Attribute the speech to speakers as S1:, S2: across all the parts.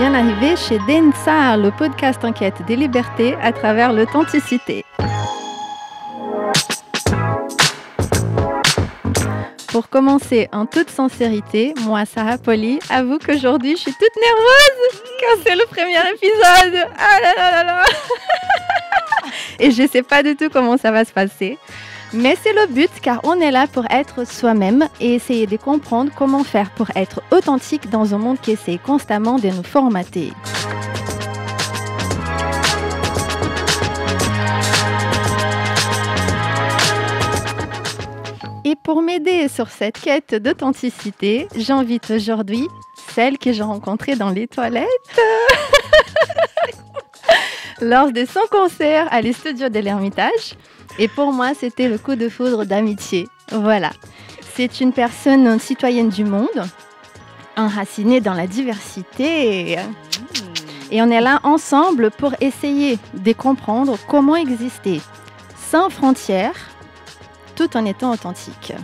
S1: bien arrivé chez Densa, le podcast en quête des libertés à travers l'authenticité. Pour commencer en toute sincérité, moi, Sarah Poli, avoue qu'aujourd'hui, je suis toute nerveuse car c'est le premier épisode. Ah là là là là. Et je ne sais pas du tout comment ça va se passer. Mais c'est le but car on est là pour être soi-même et essayer de comprendre comment faire pour être authentique dans un monde qui essaie constamment de nous formater. Et pour m'aider sur cette quête d'authenticité, j'invite aujourd'hui celle que j'ai rencontrée dans les toilettes lors de son concert à les studios de l'Ermitage. Et pour moi, c'était le coup de foudre d'amitié. Voilà. C'est une personne citoyenne du monde, enracinée dans la diversité. Et on est là ensemble pour essayer de comprendre comment exister sans frontières, tout en étant authentique.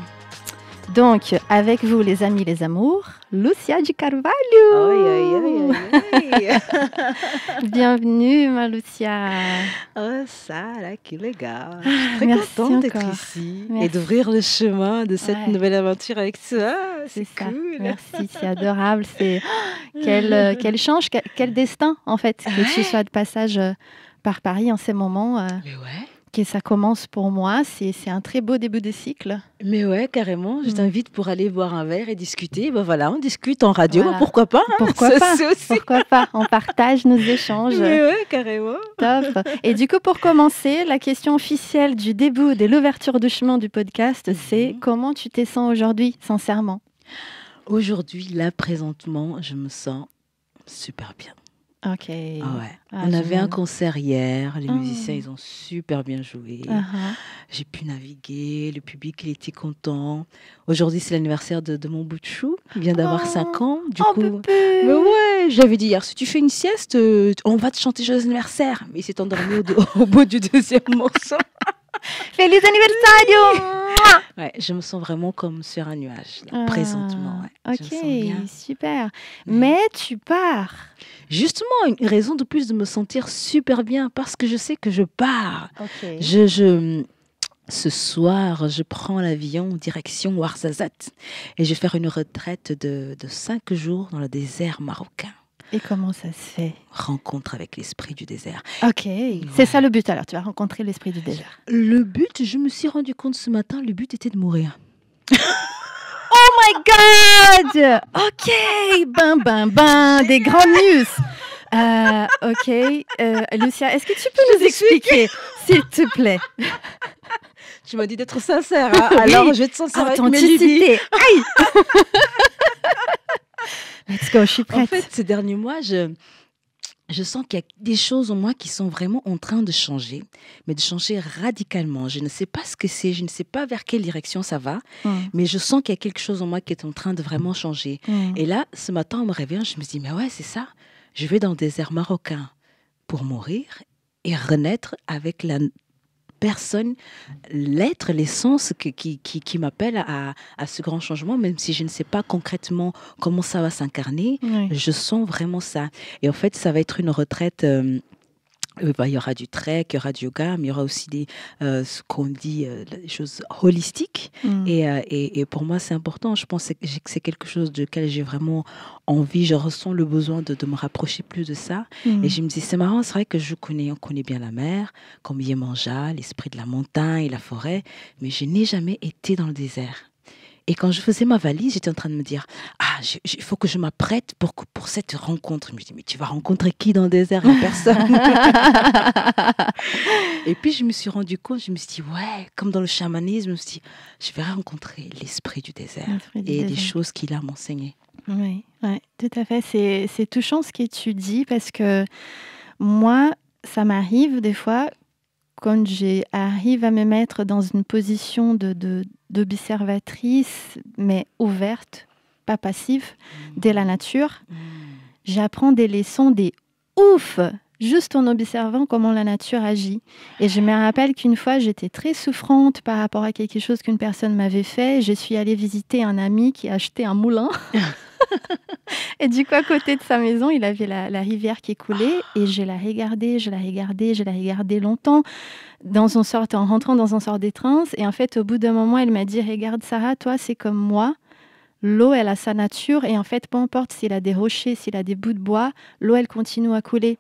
S1: Donc, avec vous, les amis, les amours, Lucia de Carvalho. Bienvenue, ma Lucia.
S2: Oh, Sarah, que legal. Je suis très contente d'être ici et d'ouvrir le chemin de cette nouvelle aventure avec toi. C'est cool.
S1: Merci, c'est adorable. C'est quel change, quel destin, en fait, que tu sois de passage par Paris en ces moments.
S2: Mais ouais.
S1: Que ça commence pour moi, c'est un très beau début de cycle.
S2: Mais ouais, carrément, je t'invite pour aller boire un verre et discuter. Ben voilà, on discute en radio, voilà. Pourquoi pas
S1: Pourquoi pas On partage nos échanges.
S2: Mais ouais, carrément.
S1: Top. Et du coup, pour commencer, la question officielle du début de l'ouverture du chemin du podcast, c'est comment tu te sens aujourd'hui, sincèrement?
S2: Aujourd'hui, là, présentement, je me sens super bien.
S1: Ok.
S2: Ah ouais. On avait un concert hier, les musiciens ils ont super bien joué. J'ai pu naviguer, le public il était content. Aujourd'hui c'est l'anniversaire de mon bout de chou, il vient d'avoir 5 ans. Du coup,
S1: bébé.
S2: Mais ouais, j'avais dit hier, si tu fais une sieste, on va te chanter joyeux anniversaire. Mais il s'est endormi au bout du deuxième morceau.
S1: Feliz anniversario!
S2: Ouais, je me sens vraiment comme sur un nuage, là, présentement. Ouais.
S1: Ok, super. Mais tu pars.
S2: Justement, une raison de plus de me sentir super bien, parce que je sais que je pars.
S1: Okay.
S2: Ce soir, je prends l'avion direction Ouarzazate et je vais faire une retraite de 5 jours dans le désert marocain.
S1: Et comment ça se fait?
S2: Rencontre avec l'esprit du désert.
S1: Ok, c'est ça le but alors, tu vas rencontrer l'esprit du désert.
S2: Le but, je me suis rendu compte ce matin, le but était de mourir.
S1: Oh my God! Ok, ben, des grandes news. Ok, Lucia, est-ce que tu peux nous expliquer, s'il te plaît?
S2: Tu m'as dit d'être sincère, hein? Alors je vais être sincère avec mes lubies.
S1: Aïe! Let's go, je suis prête.
S2: En fait, ces derniers mois, je sens qu'il y a des choses en moi qui sont vraiment en train de changer, mais de changer radicalement. Je ne sais pas ce que c'est, je ne sais pas vers quelle direction ça va, mais je sens qu'il y a quelque chose en moi qui est en train de vraiment changer. Et là, ce matin, en me réveillant, je me dis, mais ouais, c'est ça. Je vais dans le désert marocain pour mourir et renaître avec la personne, l'être, l'essence qui m'appelle à ce grand changement, même si je ne sais pas concrètement comment ça va s'incarner, je sens vraiment ça. Et en fait, ça va être une retraite. Il y aura du trek, il y aura du yoga, mais il y aura aussi ce qu'on dit, des choses holistiques. Et pour moi, c'est important. Je pense que c'est quelque chose de lequel j'ai vraiment envie. Je ressens le besoin de me rapprocher plus de ça. Et je me dis, c'est marrant, c'est vrai que on connaît bien la mer, comme Yemanja, l'esprit de la montagne et la forêt, mais je n'ai jamais été dans le désert. Et quand je faisais ma valise, j'étais en train de me dire, il faut que je m'apprête pour cette rencontre. Je me dis, mais tu vas rencontrer qui dans le désert? La personne. Et puis, je me suis rendu compte, je me suis dit, ouais, comme dans le chamanisme, je me suis dit, je vais rencontrer l'esprit du désert des choses qu'il a m'enseigné.
S1: Oui, tout à fait. C'est touchant ce que tu dis parce que moi, ça m'arrive des fois, quand j'arrive à me mettre dans une position d'observatrice, mais ouverte, pas passive, de la nature, j'apprends des leçons des ouf, juste en observant comment la nature agit. Et je me rappelle qu'une fois, j'étais très souffrante par rapport à quelque chose qu'une personne m'avait fait. Je suis allée visiter un ami qui a acheté un moulin. Et du coup, à côté de sa maison, il avait la rivière qui coulait et je la regardais longtemps en rentrant dans une sorte d'étreinte. Et en fait, au bout d'un moment, elle m'a dit, regarde Sarah, toi, c'est comme moi. L'eau, elle a sa nature et en fait, peu importe s'il a des rochers, s'il a des bouts de bois, l'eau, elle continue à couler.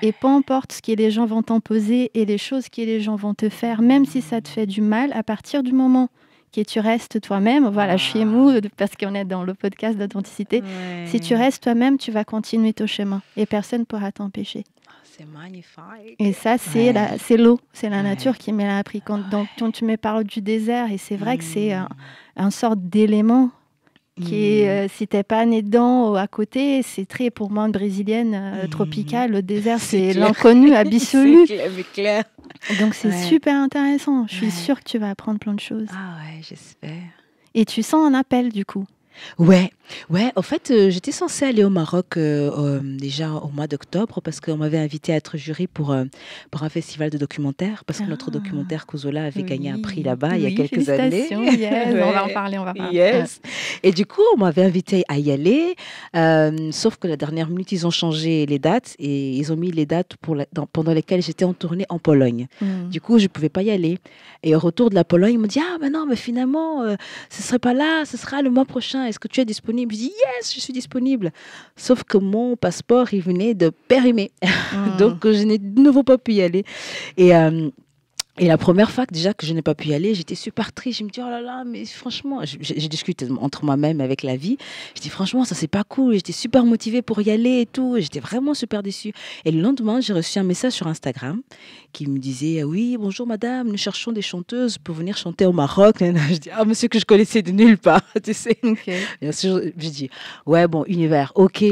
S1: Et peu importe ce que les gens vont t'imposer et les choses que les gens vont te faire, même si ça te fait du mal, à partir du moment que tu restes toi-même, voilà, je suis émue parce qu'on est dans le podcast d'authenticité, si tu restes toi-même, tu vas continuer ton chemin et personne ne pourra t'empêcher.
S2: C'est magnifique.
S1: Et ça, c'est l'eau, c'est la nature qui me l'a appris. Quand tu me parles du désert, et c'est vrai que c'est un sorte d'élément qui si t'es pas né dedans ou à côté, c'est très, pour moi, une brésilienne tropicale. Le désert, c'est l'inconnu absolu.
S2: C'est clair.
S1: Donc, c'est super intéressant. Je suis sûre que tu vas apprendre plein de choses.
S2: Ah ouais, j'espère.
S1: Et tu sens un appel, du coup.
S2: Ouais. En fait, j'étais censée aller au Maroc déjà au mois d'octobre parce qu'on m'avait invité à être jury pour un festival de documentaires parce que notre documentaire Kuzola avait gagné un prix là-bas il y a quelques années.
S1: Yes, on va en parler.
S2: Yes. Et du coup, on m'avait invité à y aller, sauf que la dernière minute, ils ont changé les dates et ils ont mis les dates pendant lesquelles j'étais en tournée en Pologne. Du coup, je ne pouvais pas y aller. Et au retour de la Pologne, ils m'ont dit « Ah, mais non, mais finalement, ce ne serait pas là, ce sera le mois prochain. Est-ce que tu es disponible ?» Je dis « Yes, je suis disponible. » Sauf que mon passeport, il venait de périmer. Donc, je n'ai de nouveau pas pu y aller. Et la première fois déjà que je n'ai pas pu y aller, j'étais super triste. Je me dis, oh là là, mais franchement, j'ai discuté entre moi-même avec la vie. Je dis, franchement, ça, c'est pas cool. J'étais super motivée pour y aller et tout. J'étais vraiment super déçue. Et le lendemain, j'ai reçu un message sur Instagram qui me disait, oui, bonjour madame, nous cherchons des chanteuses pour venir chanter au Maroc. Je dis, ah, monsieur que je connaissais de nulle part, tu sais.
S1: Okay.
S2: Bien sûr, je dis, ouais, bon, univers, ok,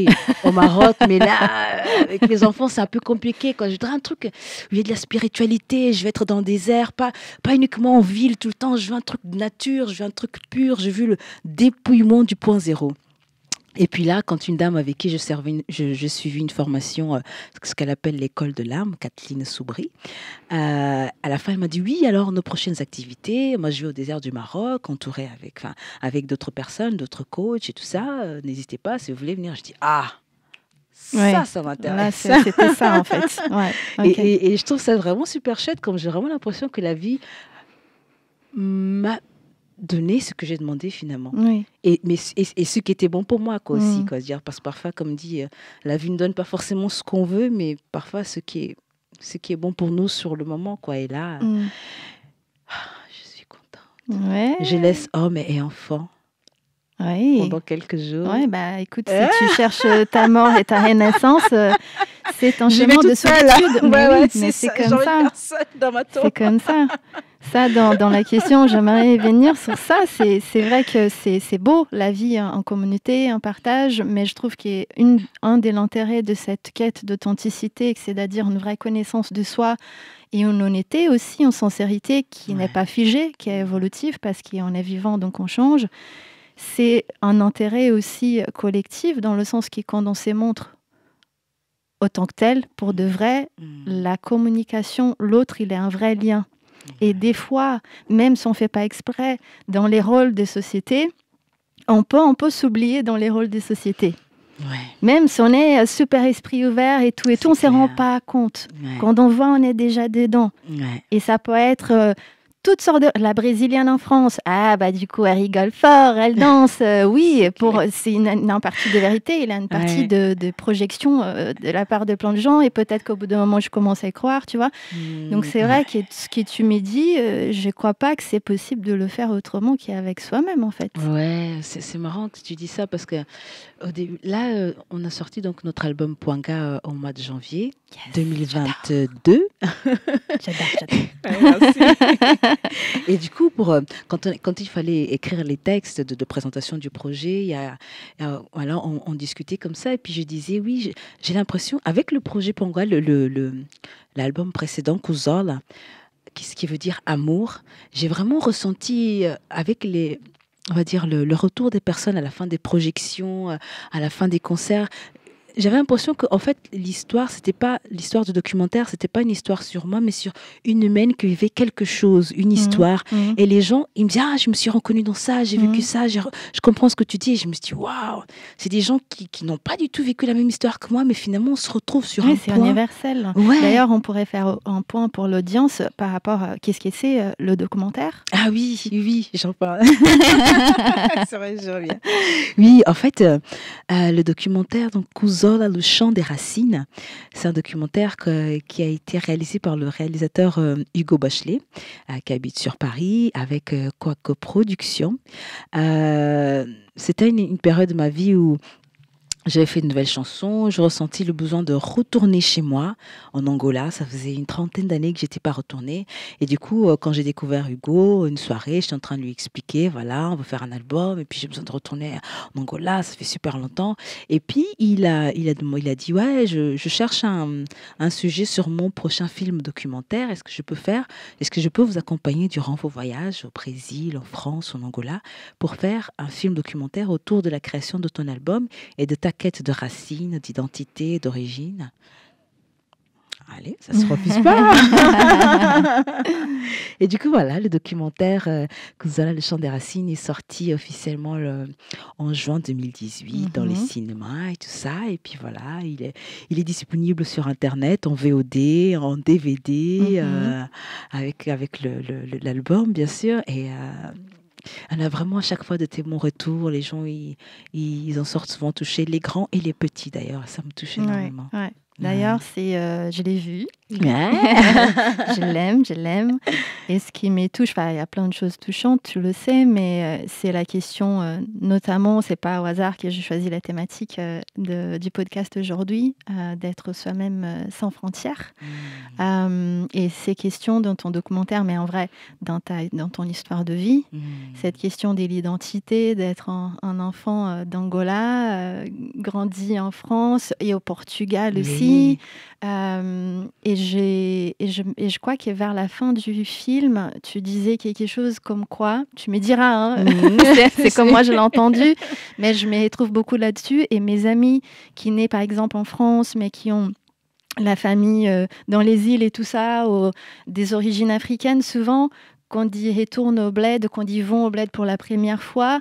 S2: au Maroc, mais là, avec les enfants, c'est un peu compliqué, quoi. Je voudrais un truc où il y a de la spiritualité, je vais être dans des airs, pas uniquement en ville tout le temps, je veux un truc de nature, je veux un truc pur, j'ai vu le dépouillement du point zéro. Et puis là, quand une dame avec qui je suivis une formation, ce qu'elle appelle l'école de l'âme, Kathleen Soubry, à la fin, elle m'a dit, oui, alors nos prochaines activités, moi je vais au désert du Maroc, entourée avec d'autres personnes, d'autres coachs et tout ça, n'hésitez pas si vous voulez venir. Je dis, ah, ça m'intéresse.
S1: Là, c'était ça, en fait. Ouais, okay.
S2: Et je trouve ça vraiment super chouette, comme j'ai vraiment l'impression que la vie m'a donné ce que j'ai demandé finalement.
S1: Oui.
S2: Et ce qui était bon pour moi quoi, aussi. Quoi, dire, parce que parfois, comme dit, la vie ne donne pas forcément ce qu'on veut, mais parfois ce qui est bon pour nous sur le moment. Quoi. Et là, je suis contente.
S1: Ouais.
S2: Je laisse hommes et enfants.
S1: Oui.
S2: Pendant quelques jours.
S1: Oui, bah écoute, si tu cherches ta mort et ta renaissance, c'est un chemin de solitude. Mais c'est comme ça. C'est comme ça. Ça, dans la question, j'aimerais venir sur ça. C'est vrai que c'est beau, la vie en communauté, en partage, mais je trouve qu'un des intérêts de cette quête d'authenticité, c'est-à-dire une vraie connaissance de soi et une honnêteté aussi, une sincérité qui n'est pas figée, qui est évolutive, parce qu'on est vivant, donc on change. C'est un intérêt aussi collectif, dans le sens que quand on se montre autant que tel, pour de vrai, la communication, l'autre, il est un vrai lien. Et des fois, même si on ne fait pas exprès, dans les rôles des sociétés, on peut s'oublier dans les rôles des sociétés.
S2: Ouais.
S1: Même si on est super esprit ouvert et tout, on ne se rend pas compte. Ouais. Quand on voit, on est déjà dedans. Ouais. Et ça peut être... toutes sortes de... La brésilienne en France, ah bah du coup elle rigole fort, elle danse, oui, c'est une partie de vérité, il y a une partie de projection de la part de plein de gens, et peut-être qu'au bout d'un moment je commence à y croire, tu vois. Donc c'est vrai que ce que tu me dis, je crois pas que c'est possible de le faire autrement qu'avec soi-même en fait.
S2: Ouais, c'est marrant que tu dis ça parce que au début, là on a sorti donc notre album Poinga au mois de janvier 2022.
S1: J'adore.
S2: Et du coup, quand il fallait écrire les textes de présentation du projet, voilà, on discutait comme ça. Et puis je disais, oui, j'ai l'impression, avec le projet Poinga, l'album précédent, Kuzola, ce qui veut dire amour, j'ai vraiment ressenti avec on va dire le retour des personnes à la fin des projections, à la fin des concerts, j'avais l'impression que en fait l'histoire c'était pas l'histoire du documentaire, c'était pas une histoire sur moi mais sur une humaine qui vivait quelque chose, une histoire. Et les gens ils me disent je me suis reconnue dans ça, j'ai vécu ça, je comprends ce que tu dis. Et je me suis dit waouh, c'est des gens qui n'ont pas du tout vécu la même histoire que moi mais finalement on se retrouve sur un
S1: c'est
S2: point.
S1: universel.
S2: Ouais.
S1: D'ailleurs on pourrait faire un point pour l'audience par rapport à qu'est-ce que c'est le documentaire.
S2: Ah oui, j'en parle. C'est vrai, je reviens. Oui, en fait, le documentaire donc Kuzola, le chant des racines, c'est un documentaire qui a été réalisé par le réalisateur Hugo Bachelet, qui habite sur Paris, avec Quaco Productions. C'était une période de ma vie où j'avais fait une nouvelle chanson, je ressentis le besoin de retourner chez moi, en Angola. Ça faisait une 30aine d'années que j'étais pas retournée. Et du coup, quand j'ai découvert Hugo, une soirée, j'étais en train de lui expliquer, voilà, on veut faire un album, et puis j'ai besoin de retourner en Angola, ça fait super longtemps. Et puis, il a dit, ouais, je cherche un sujet sur mon prochain film documentaire. Est-ce que je peux vous accompagner durant vos voyages au Brésil, en France, en Angola, pour faire un film documentaire autour de la création de ton album et de ta quête de racines, d'identité, d'origine. Allez, ça se refuse pas. Et du coup, voilà, le documentaire Kuzola, le chant des racines est sorti officiellement en juin 2018 dans les cinémas et tout ça. Et puis voilà, il est disponible sur Internet, en VOD, en DVD, avec l'album, bien sûr. Et on a vraiment à chaque fois de tes bons retours. Les gens, ils en sortent souvent touchés, les grands et les petits d'ailleurs. Ça me touche énormément.
S1: Ouais. D'ailleurs, je l'ai vu.
S2: Ouais.
S1: Je l'aime. Et ce qui me touche, il y a plein de choses touchantes, tu le sais, mais c'est la question, notamment, c'est pas au hasard que j'ai choisi la thématique du podcast aujourd'hui, d'être soi-même sans frontières. Et ces questions dans ton documentaire, mais en vrai, dans ton histoire de vie, cette question de l'identité, d'être un enfant d'Angola, grandi en France et au Portugal aussi. Et je crois que vers la fin du film, tu disais quelque chose comme quoi, tu me diras, c'est comme moi je l'ai entendu, mais je me retrouve beaucoup là-dessus. Et mes amis qui naissent par exemple en France, mais qui ont la famille dans les îles et tout ça, des origines africaines, souvent, quand ils retournent au bled, quand ils vont au bled pour la première fois,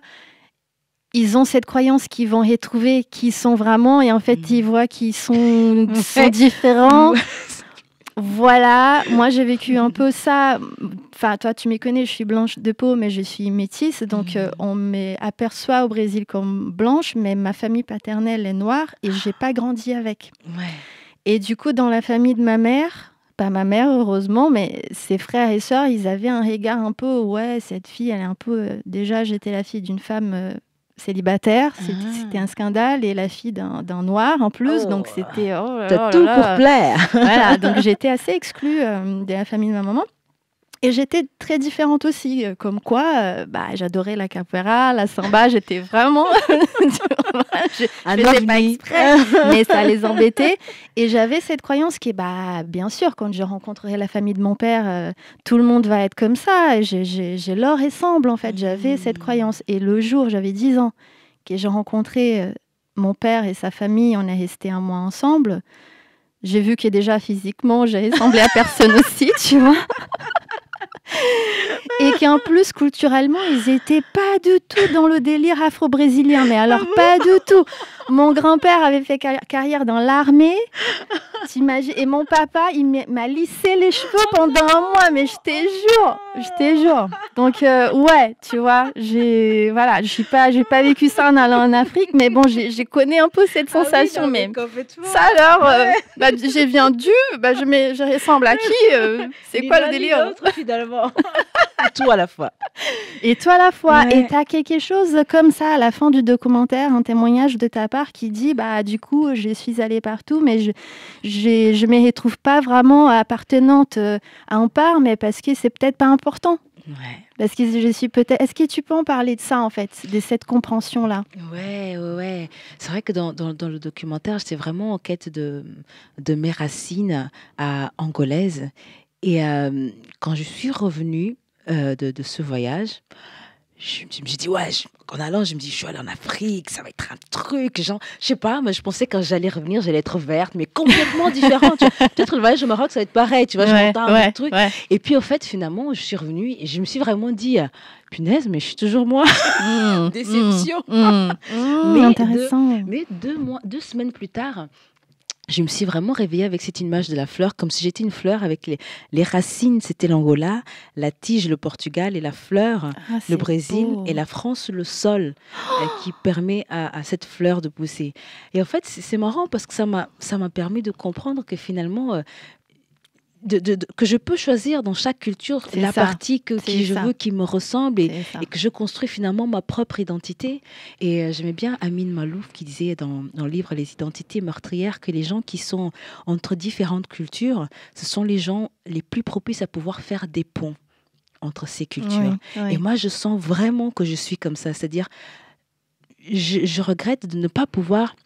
S1: ils ont cette croyance qu'ils vont retrouver qui sont vraiment, et en fait, ils voient qu'ils sont différents. Voilà, moi j'ai vécu un peu ça. Enfin, toi tu me connais, je suis blanche de peau, mais je suis métisse, donc on m'aperçoit au Brésil comme blanche, mais ma famille paternelle est noire et j'ai pas grandi avec. Ouais. Et du coup, dans la famille de ma mère, pas ma mère heureusement, mais ses frères et sœurs, ils avaient un regard un peu, ouais, cette fille, elle est un peu. Déjà, j'étais la fille d'une femme célibataire, c'était un scandale, et la fille d'un noir en plus, donc c'était
S2: t'as tout pour plaire.
S1: Voilà, donc j'étais assez exclue de la famille de ma maman. Et j'étais très différente aussi, comme quoi j'adorais la capoeira, la samba, j'étais vraiment... je faisais pas exprès, mais ça les embêtait. Et j'avais cette croyance qui est, bien sûr, quand je rencontrerai la famille de mon père, tout le monde va être comme ça. Je leur ressemble, en fait. J'avais cette croyance. Et le jour, j'avais 10 ans, que j'ai rencontré mon père et sa famille, on est restés un mois ensemble. J'ai vu que déjà, physiquement, j'ai ressemblé à personne aussi, tu vois. Et qu'en plus, culturellement, ils n'étaient pas du tout dans le délire afro-brésilien. Mais alors, pas du tout. Mon grand-père avait fait carrière dans l'armée. T'imagines ? Et mon papa, il m'a lissé les cheveux pendant un mois. Mais je te jure. Donc, ouais, tu vois, j'ai pas vécu ça en allant en Afrique. Mais bon, j'ai connais un peu cette sensation.
S2: Oui,
S1: mais
S2: ça
S1: alors, j'ai viandu, je ressemble à qui c'est quoi le délire
S2: finalement. Tout à la fois.
S1: Et toi à la fois.
S2: Ouais.
S1: Et t'as quelque chose comme ça à la fin du documentaire, un témoignage de ta part qui dit, du coup, je suis allée partout, mais je me retrouve pas vraiment appartenante à un part, mais parce que c'est peut-être pas important.
S2: Ouais.
S1: Parce que je suis peut-être... Est-ce que tu peux en parler de ça, en fait, de cette compréhension-là ?
S2: Ouais. C'est vrai que dans le documentaire, j'étais vraiment en quête de mes racines angolaises. Et quand je suis revenue de ce voyage, je me suis dit, ouais, en allant, je me dis, je suis allée en Afrique, ça va être un truc, genre, je sais pas, moi, je pensais quand j'allais revenir, j'allais être verte, mais complètement différente. Peut-être le voyage au Maroc, ça va être pareil, tu vois, je m'entends un truc. Ouais. Et puis, au fait, finalement, je suis revenue et je me suis vraiment dit, punaise, mais je suis toujours moi. Déception.
S1: Mais intéressant.
S2: Mais 2 semaines plus tard, je me suis vraiment réveillée avec cette image de la fleur, comme si j'étais une fleur avec les racines, c'était l'Angola, la tige, le Portugal, et la fleur, le Brésil, et la France, le sol, qui permet à cette fleur de pousser. Et en fait, c'est marrant parce que ça m'a permis de comprendre que finalement, que je peux choisir dans chaque culture la partie qui je veux, qui me ressemble, et que je construis finalement ma propre identité. Et j'aimais bien Amin Malouf qui disait dans le livre Les identités meurtrières que les gens qui sont entre différentes cultures, ce sont les gens les plus propices à pouvoir faire des ponts entre ces cultures. Et moi, je sens vraiment que je suis comme ça. C'est-à-dire, je regrette de ne pas pouvoir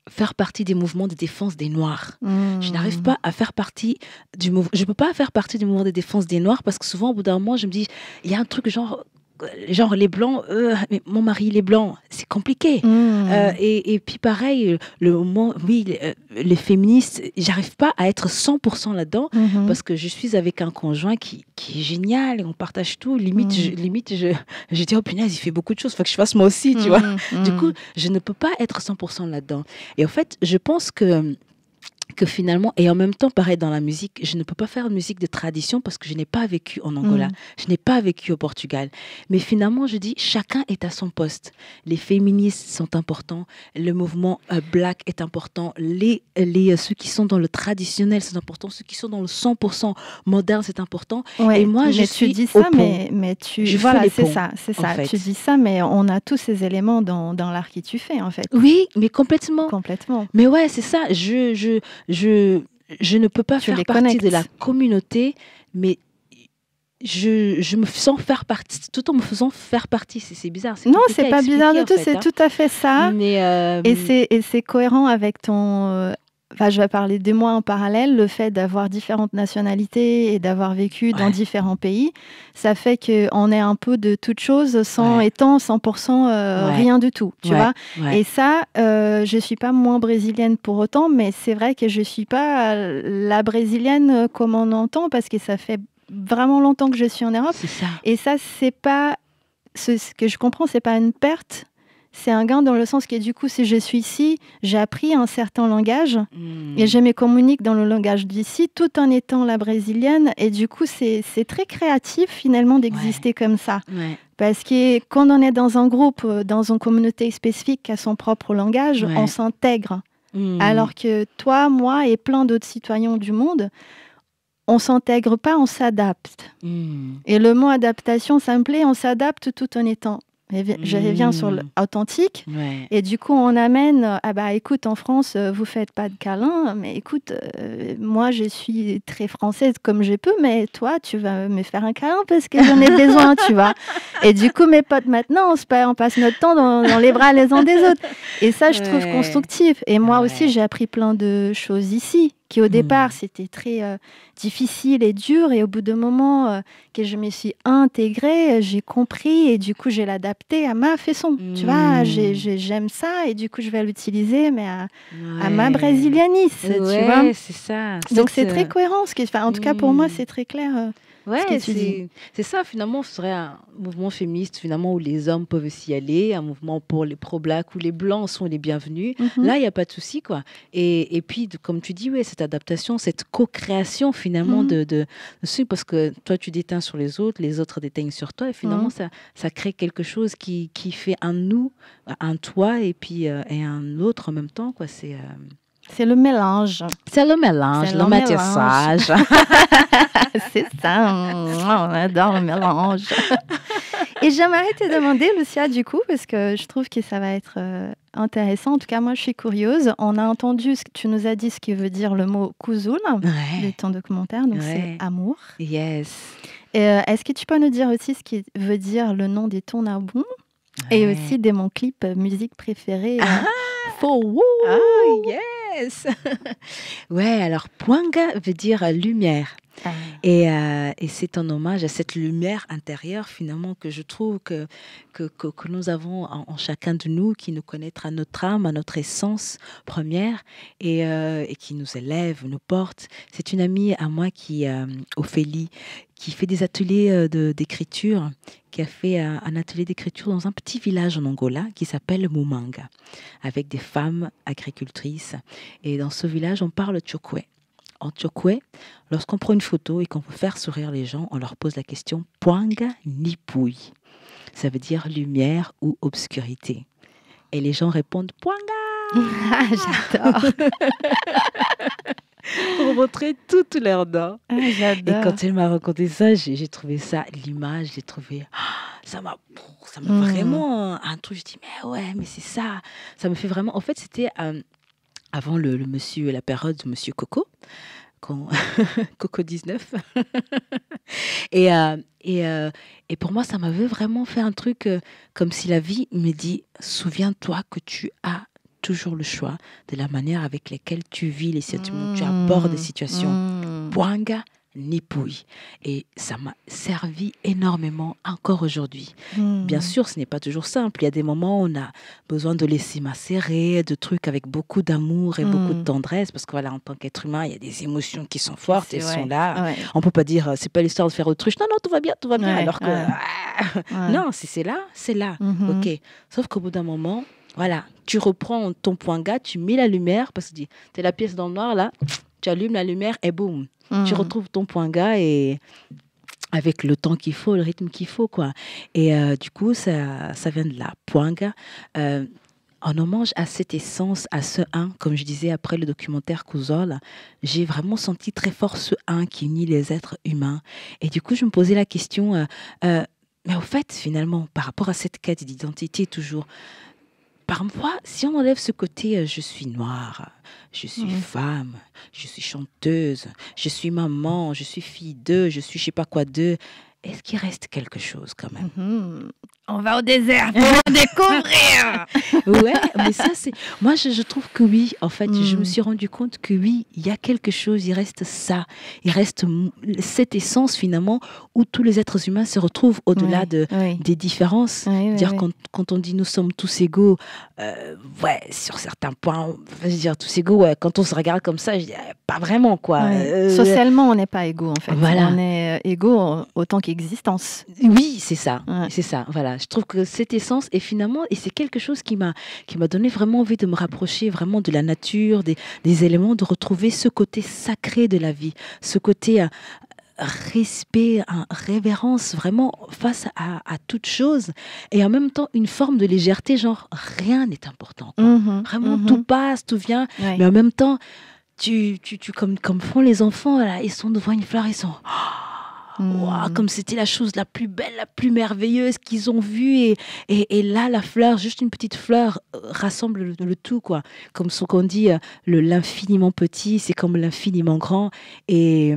S2: faire partie des mouvements de défense des Noirs. Je n'arrive pas à faire partie du mouvement. Je ne peux pas faire partie du mouvement de défense des Noirs parce que souvent, au bout d'un moment, je me dis, il y a un truc genre les Blancs, mais mon mari, il est blanc. C'est compliqué. Et puis pareil, les féministes, j'arrive pas à être 100% là-dedans parce que je suis avec un conjoint qui est génial et on partage tout. Limite, je dis, oh punaise, il fait beaucoup de choses, il faut que je fasse moi aussi, tu vois. Du coup, je ne peux pas être 100% là-dedans. Et en fait, je pense que finalement, et en même temps, pareil dans la musique, je ne peux pas faire de musique de tradition parce que je n'ai pas vécu en Angola, je n'ai pas vécu au Portugal. Mais finalement, je dis, chacun est à son poste. Les féministes sont importants, le mouvement Black est important, ceux qui sont dans le traditionnel, c'est important, ceux qui sont dans le 100% moderne, c'est important.
S1: Ouais,
S2: et moi,
S1: tu dis ça, mais voilà, c'est ça. En fait. Tu dis ça, mais on a tous ces éléments dans l'art qui tu fais, en fait.
S2: Oui, mais complètement.
S1: Complètement.
S2: Mais ouais, c'est ça. Je ne peux pas faire partie de la communauté, mais je me sens faire partie, tout en me faisant faire partie. C'est bizarre.
S1: Non, c'est pas bizarre du tout, c'est tout à fait ça. Et c'est cohérent avec ton... Enfin, je vais parler de moi en parallèle. Le fait d'avoir différentes nationalités et d'avoir vécu dans différents pays, ça fait qu'on est un peu de toute chose sans étant 100% rien du tout, tu vois. Et ça, je ne suis pas moins brésilienne pour autant, mais c'est vrai que je ne suis pas la brésilienne comme on entend parce que ça fait vraiment longtemps que je suis en Europe.
S2: C'est ça.
S1: Et ça, c'est pas... Ce que je comprends, ce n'est pas une perte. C'est un gain dans le sens que du coup, si je suis ici, j'ai appris un certain langage et je me communique dans le langage d'ici tout en étant la brésilienne. Et du coup, c'est très créatif finalement d'exister comme ça. Parce que quand on est dans un groupe, dans une communauté spécifique qui a son propre langage, on s'intègre. Alors que toi, moi et plein d'autres citoyens du monde, on ne s'intègre pas, on s'adapte. Et le mot adaptation, ça me plaît, on s'adapte tout en étant... Je reviens sur l'authentique. Et du coup, on amène, écoute, en France, vous faites pas de câlins, mais écoute, moi, je suis très française comme je peux, mais toi, tu vas me faire un câlin parce que j'en ai besoin, tu vois. Et du coup, mes potes, maintenant, on passe notre temps dans les bras les uns des autres. Et ça, je trouve constructif. Et moi aussi, j'ai appris plein de choses ici, qui au départ, c'était très difficile et dur. Et au bout d'un moment que je me suis intégrée, j'ai compris et du coup, j'ai l'adapté à ma façon. Tu vois, j'aime ça et du coup, je vais l'utiliser, mais à ma brésilianisme, tu vois.
S2: C'est ça.
S1: Donc, c'est très cohérent. En tout cas, pour moi, c'est très clair.
S2: C'est ça, finalement, ce serait un mouvement féministe finalement, où les hommes peuvent s'y aller, un mouvement pour les pro-blacks où les blancs sont les bienvenus. Là, il n'y a pas de souci, quoi. Et puis, comme tu dis, cette adaptation, cette co-création finalement de parce que toi, tu déteins sur les autres déteignent sur toi, et finalement, ça crée quelque chose qui fait un nous, un toi, et puis et un autre en même temps, quoi.
S1: C'est le mélange.
S2: C'est le mélange, le métissage.
S1: C'est ça, on adore le mélange. Et j'aimerais te demander, Lucia, du coup, parce que je trouve que ça va être intéressant. En tout cas, moi, je suis curieuse. On a entendu, tu nous as dit ce qui veut dire le mot kuzul de ton documentaire, donc c'est amour.
S2: Yes.
S1: Est-ce que tu peux nous dire aussi ce qui veut dire le nom des Tonabons et aussi de mon clip musique préférée For Woo.
S2: Oh, yes. Alors, Pwanga veut dire lumière. Et c'est un hommage à cette lumière intérieure, finalement, que je trouve que nous avons en chacun de nous, qui nous connecte à notre âme, à notre essence première, et qui nous élève, nous porte. C'est une amie à moi, Ophélie, qui fait des ateliers d'écriture, qui a fait un atelier d'écriture dans un petit village en Angola qui s'appelle Mumanga, avec des femmes agricultrices. Et dans ce village, on parle Tchokwe. En Tchokwe, lorsqu'on prend une photo et qu'on veut faire sourire les gens, on leur pose la question « Pwanga Nipui ». Ça veut dire lumière ou obscurité. Et les gens répondent « Pwanga ».
S1: J'adore.
S2: Pour montrer toutes leurs dents.
S1: J'adore.
S2: Et quand elle m'a raconté ça, j'ai trouvé ça, l'image, j'ai trouvé, ça m'a vraiment un truc. Je dis, mais ouais, mais c'est ça. Ça me fait vraiment. En fait, c'était avant la période de Monsieur Coco, Coco 19. Et pour moi, ça m'avait vraiment fait un truc comme si la vie me dit, souviens-toi que tu as toujours le choix de la manière avec laquelle tu vis les situations, tu abordes des situations. Pwanga Nipui. Et ça m'a servi énormément encore aujourd'hui. Bien sûr, ce n'est pas toujours simple. Il y a des moments où on a besoin de laisser macérer, de trucs avec beaucoup d'amour et beaucoup de tendresse, parce que voilà, en tant qu'être humain, il y a des émotions qui sont fortes, elles sont là. Ouais. On peut pas dire, c'est pas l'histoire de faire autruche. Non, tout va bien, alors que non, si c'est là, c'est là. Ok. Sauf qu'au bout d'un moment, voilà, tu reprends ton pwanga, tu mets la lumière, parce que tu es la pièce dans le noir, là, tu allumes la lumière et boum, tu retrouves ton pwanga et avec le temps qu'il faut, le rythme qu'il faut, quoi. Et du coup, ça vient de là, pwanga. En hommage à cette essence, à ce un, comme je disais après le documentaire Kuzol, j'ai vraiment senti très fort ce un qui unit les êtres humains. Et du coup, je me posais la question, mais au fait, finalement, par rapport à cette quête d'identité toujours, parfois, si on enlève ce côté je suis noire, je suis femme, je suis chanteuse, je suis maman, je suis fille d'eux, je suis je sais pas quoi d'eux, est-ce qu'il reste quelque chose quand même?
S1: On va au désert pour le découvrir.
S2: Ouais, mais ça, c'est... Moi, je trouve que oui, en fait, je me suis rendu compte que oui, il y a quelque chose, il reste ça. Il reste cette essence, finalement, où tous les êtres humains se retrouvent au-delà des différences. Dire quand on dit nous sommes tous égaux, ouais, sur certains points, je veux dire, tous égaux, ouais, quand on se regarde comme ça, je dis, pas vraiment, quoi.
S1: Socialement, on n'est pas égaux, en fait.
S2: Voilà.
S1: On est égaux autant qu'existence.
S2: Oui, c'est ça. C'est ça, voilà. Je trouve que cette essence, et finalement, et c'est quelque chose qui m'a donné vraiment envie de me rapprocher vraiment de la nature, des éléments, de retrouver ce côté sacré de la vie, ce côté respect, révérence vraiment face à toute chose, et en même temps une forme de légèreté, genre rien n'est important, quoi. Vraiment tout passe, tout vient, mais en même temps tu comme font les enfants là, ils sont devant une fleur, ils sont wow, comme c'était la chose la plus belle, la plus merveilleuse qu'ils ont vue, et là la fleur, juste une petite fleur, rassemble le tout, quoi. Comme ce qu'on dit, l'infiniment petit, c'est comme l'infiniment grand, et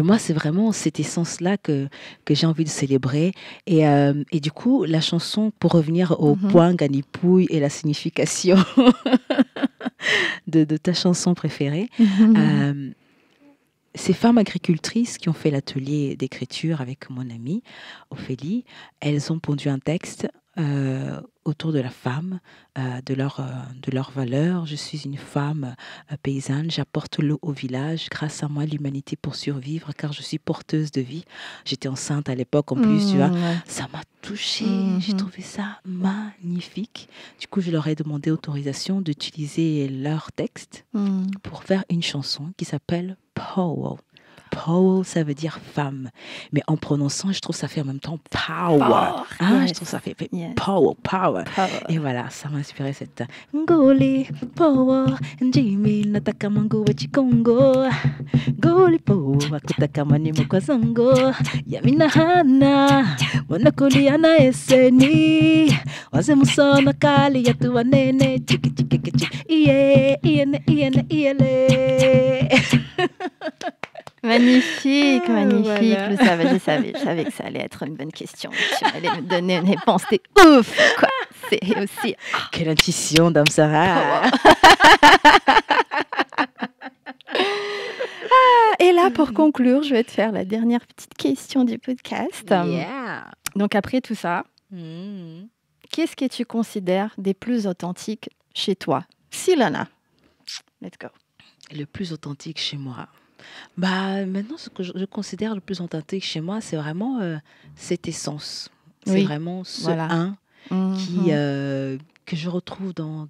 S2: moi, c'est vraiment cette essence-là que j'ai envie de célébrer. Et du coup, la chanson, pour revenir au Pwanga Nipui et la signification de ta chanson préférée, ces femmes agricultrices qui ont fait l'atelier d'écriture avec mon amie Ophélie, elles ont pondu un texte autour de la femme, de leurs valeurs. Je suis une femme paysanne, j'apporte l'eau au village. Grâce à moi, l'humanité pour survivre, car je suis porteuse de vie. J'étais enceinte à l'époque en plus, tu vois. Ça m'a touchée, j'ai trouvé ça magnifique. Du coup, je leur ai demandé autorisation d'utiliser leur texte pour faire une chanson qui s'appelle Power. Power, ça veut dire femme. Mais en prononçant, je trouve ça fait en même temps power. Je trouve ça fait power. Et voilà, ça m'a inspiré cette Ngoli power, Njimi nataka mangu wa chikongo. Ngoli power, kutaka ni mkwazango. Yamina hana, wanakuli ana eseni. Waze musona kali yatu wanene. Chiki chiki chiki. Iele.
S1: Magnifique. Voilà. Je savais que ça allait être une bonne question. Tu allais me donner une réponse. T'es ouf, quoi. C'est aussi...
S2: Quelle intuition, Dame Sarah.
S1: Et là, là, pour conclure, je vais te faire la dernière petite question du podcast.
S2: Yeah.
S1: Donc, après tout ça, qu'est-ce que tu considères des plus authentiques chez toi? S'il en a. Let's go.
S2: Le plus authentique chez moi. Maintenant, ce que je considère le plus authentique chez moi, c'est vraiment cette essence. C'est vraiment ce que je retrouve dans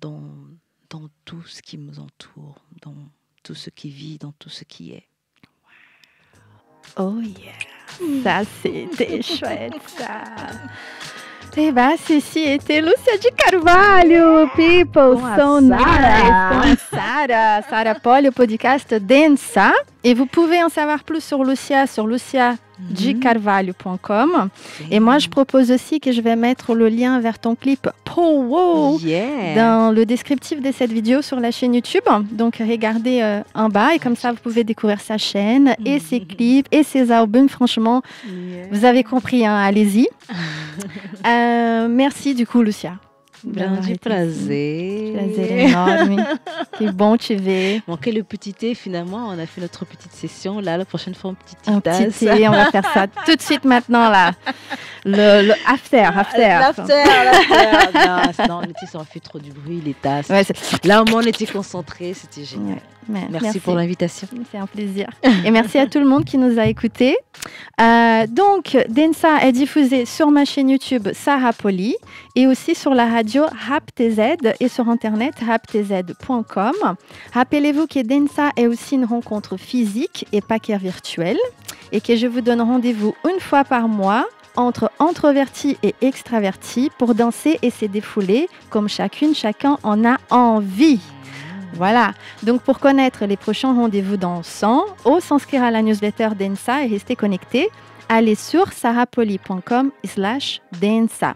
S2: tout ce qui nous entoure, dans tout ce qui vit, dans tout ce qui est.
S1: Oh yeah, ça c'était chouette ça. Eh bien, ceci était Lúcia de Carvalho, people, so nice. Sarah Poli, au podcast Densa. Et vous pouvez en savoir plus sur Lúcia, sur luciadecarvalho.com. Et moi, je propose aussi que je vais mettre le lien vers ton clip Powo dans le descriptif de cette vidéo sur la chaîne YouTube. Donc, regardez en bas et comme ça, vous pouvez découvrir sa chaîne et ses clips et ses albums. Franchement, vous avez compris, hein, allez-y. Merci du coup, Lúcia.
S2: Du plaisir.
S1: Plaisir énorme. C'est bon te ver.
S2: Manquait le petit thé, finalement. On a fait notre petite session. Là, la prochaine fois,
S1: un petit thé. On va faire ça tout de suite maintenant, là. Le after.
S2: L'after. Non, ça aurait fait trop du bruit, les tasses. Ouais, là, au moins, on était concentrés. C'était génial. Ouais. Merci pour l'invitation.
S1: C'est un plaisir. Et merci à tout le monde qui nous a écoutés. Donc, Densa est diffusée sur ma chaîne YouTube Sarah Poli et aussi sur la radio RapTZ et sur internet raptz.com. Rappelez-vous que Densa est aussi une rencontre physique et pas qu'un virtuel et que je vous donne rendez-vous une fois par mois entre introvertis et extravertis pour danser et se défouler comme chacun en a envie. Voilà, donc pour connaître les prochains rendez-vous dansants ou s'inscrire à la newsletter Densa et rester connecté, allez sur sarahpoli.com/densa.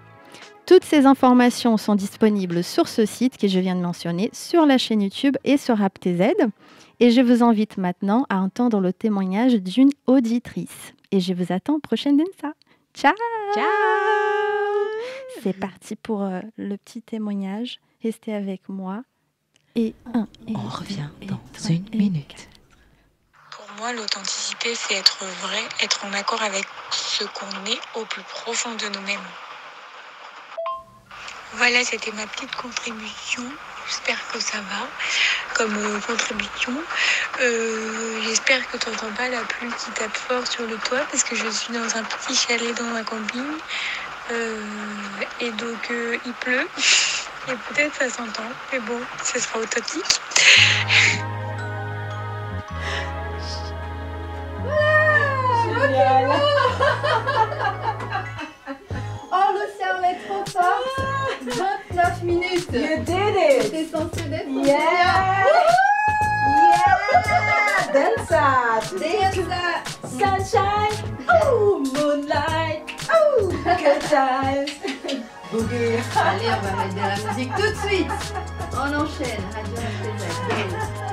S1: Toutes ces informations sont disponibles sur ce site que je viens de mentionner, sur la chaîne YouTube et sur RapTZ. Et je vous invite maintenant à entendre le témoignage d'une auditrice. Et je vous attends prochaine Densa. Ciao!
S2: Ciao!
S1: C'est parti pour le petit témoignage. Restez avec moi. Et
S2: on revient dans une minute.
S3: Pour moi, l'authenticité, c'est être vrai, être en accord avec ce qu'on est au plus profond de nous-mêmes. Voilà, c'était ma petite contribution. J'espère que ça va comme contribution. J'espère que tu n'entends pas la pluie qui tape fort sur le toit parce que je suis dans un petit chalet dans un camping. Et donc, il pleut. Et peut-être ça s'entend, mais bon, ce sera authentique.
S1: Génial. Oh, Lúcia, on est trop fort. 29 minutes.
S2: You did it.
S1: C'était censé d'être
S2: Densa.
S1: Sunshine. Oh, moonlight. Oh, good times.
S2: Boogie.
S1: Allez, on va mettre de la musique tout de suite. On enchaîne. Radio RapTZ.